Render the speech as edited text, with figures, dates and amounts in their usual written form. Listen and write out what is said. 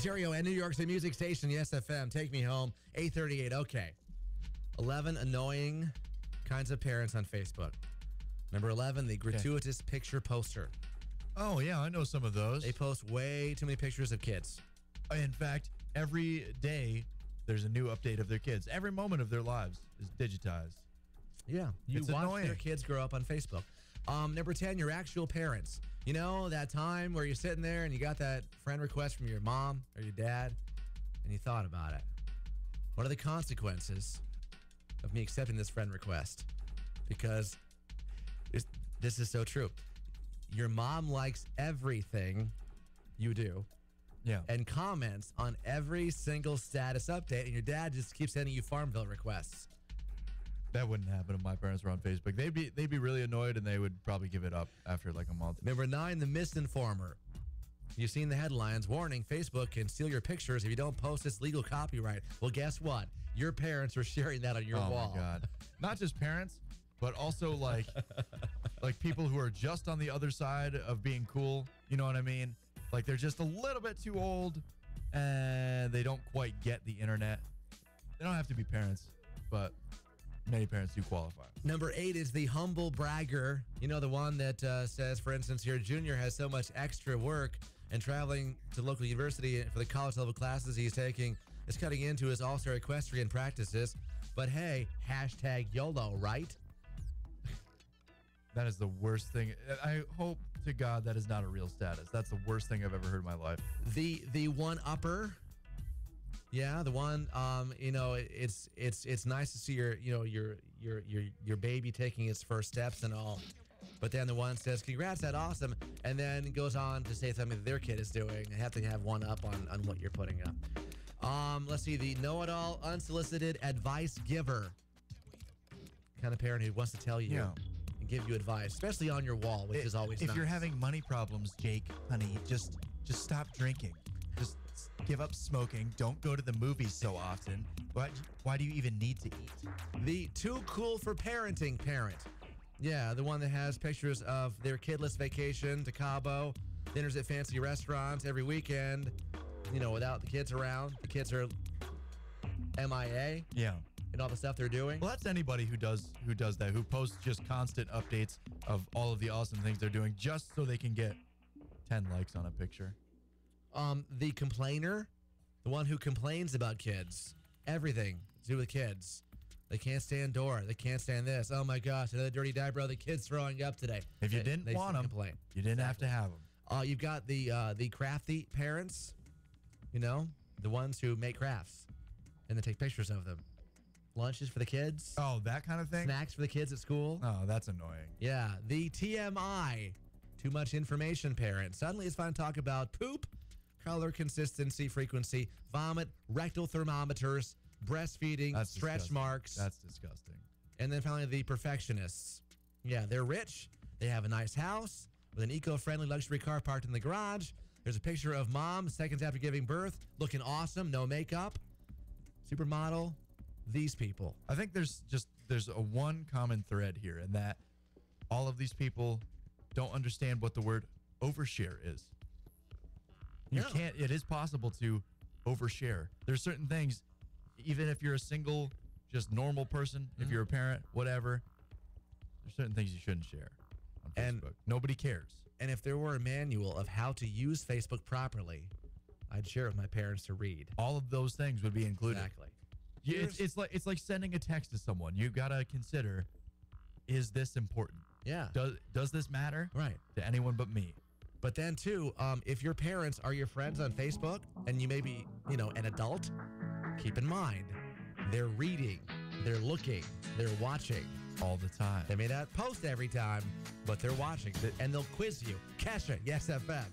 Ontario and New York's music station, Yes FM. Take me home, 838. Okay. 11 annoying kinds of parents on Facebook. Number 11, the gratuitous picture poster. Oh, yeah, I know some of those. They post way too many pictures of kids. In fact, every day there's a new update of their kids. Every moment of their lives is digitized. Yeah. You It's watch annoying. their kids grow up on Facebook. Number 10, your actual parents. You know, that time where you're sitting there and you got that friend request from your mom or your dad and you thought about it. What are the consequences of me accepting this friend request? Because this is so true. Your mom likes everything you do. Yeah. And comments on every single status update, and your dad just keeps sending you Farmville requests. That wouldn't happen if my parents were on Facebook. They'd be really annoyed and they would probably give it up after like a month. Number 9, the misinformer. You've seen the headlines. Warning, Facebook can steal your pictures if you don't post its legal copyright. Well, guess what? Your parents are sharing that on your wall. Oh, my God. Not just parents, but also like people who are just on the other side of being cool. You know what I mean? Like they're just a little bit too old and they don't quite get the internet. They don't have to be parents, but many parents do qualify. Number 8 is the humble bragger. You know, the one that says, for instance, your junior has so much extra work and traveling to local university for the college level classes he's taking is cutting into his all-star equestrian practices. But hey, hashtag YOLO, right? That is the worst thing. I hope to God that is not a real status. That's the worst thing I've ever heard in my life. The one-upper. Yeah, the one. You know, it's nice to see your baby taking its first steps and all, but then the one says, "Congrats, that's awesome," and then goes on to say something that their kid is doing. They have to have one up on what you're putting up. Let's see, the know-it-all, unsolicited advice giver, kind of parent who wants to tell you and give you advice, especially on your wall, which is always nice. If you're having money problems, Jake, honey, just stop drinking. Just give up smoking. Don't go to the movies so often. Why do you even need to eat? The too cool for parenting parent. Yeah, the one that has pictures of their kidless vacation to Cabo, dinners at fancy restaurants every weekend, you know, without the kids around. The kids are MIA. Yeah. And all the stuff they're doing. Well, that's anybody who does that, who posts just constant updates of all of the awesome things they're doing just so they can get 10 likes on a picture. The complainer, the one who complains about kids, everything to do with kids. They can't stand Dora. They can't stand this. Oh my gosh, another dirty diaper. The kid's throwing up today. If you didn't want them, complain. You didn't have to have them. You've got the crafty parents, you know, the ones who make crafts and then take pictures of them. Lunches for the kids. Oh, that kind of thing? Snacks for the kids at school. Oh, that's annoying. Yeah. The TMI, too much information parent. Suddenly it's fun to talk about poop, color, consistency, frequency, vomit, rectal thermometers, breastfeeding, That's stretch disgusting. marks. That's disgusting. And then finally, the perfectionists. Yeah, they're rich. They have a nice house with an eco-friendly luxury car parked in the garage. There's a picture of mom seconds after giving birth, looking awesome, no makeup, supermodel. These people. I think there's a one common thread here, in that all of these people don't understand what the word overshare is. You can't. It is possible to overshare. There's certain things, even if you're a single, just normal person, if you're a parent, whatever, there's certain things you shouldn't share on Facebook. And nobody cares. And if there were a manual of how to use Facebook properly, I'd share it with my parents to read. All of those things would be included. Exactly. It's like sending a text to someone. You gotta consider, is this important? Yeah. Does this matter? Right. To anyone but me? But then too, if your parents are your friends on Facebook and you may be, you know, an adult, keep in mind, they're reading, they're looking, they're watching all the time. They may not post every time, but they're watching and they'll quiz you. Kesha, Yes FM.